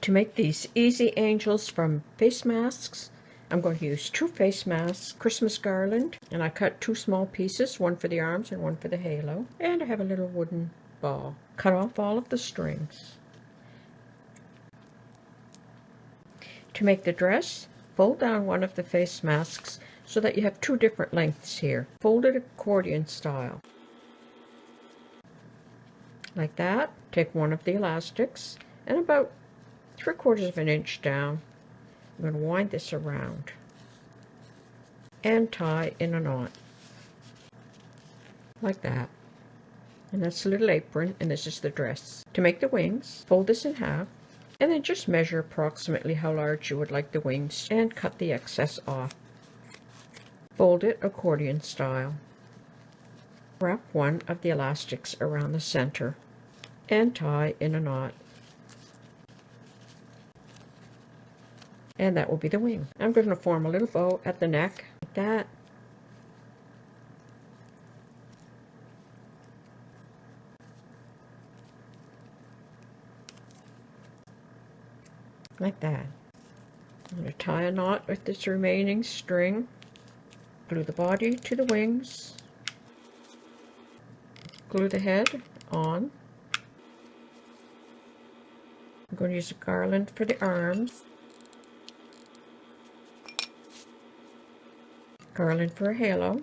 To make these easy angels from face masks, I'm going to use 2 face masks, Christmas garland, and I cut 2 small pieces, one for the arms and one for the halo, and I have a little wooden ball. Cut off all of the strings. To make the dress, fold down one of the face masks so that you have 2 different lengths here. Fold it accordion style. Like that. Take one of the elastics and about 3/4 of an inch down. I'm going to wind this around and tie in a knot. Like that. And that's the little apron, and this is the dress. To make the wings, fold this in half, and then just measure approximately how large you would like the wings and cut the excess off. Fold it accordion style. Wrap one of the elastics around the center and tie in a knot. And that will be the wing. I'm going to form a little bow at the neck, like that. Like that. I'm going to tie a knot with this remaining string, glue the body to the wings, glue the head on. I'm going to use a garland for the arms, garland for a halo,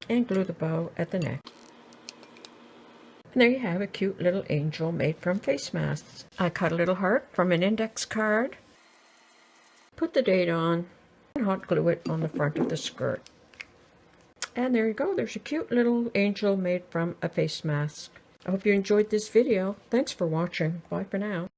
and glue the bow at the neck. And there you have a cute little angel made from face masks. I cut a little heart from an index card, put the date on, and hot glue it on the front of the skirt. And there you go, there's a cute little angel made from a face mask. I hope you enjoyed this video. Thanks for watching. Bye for now.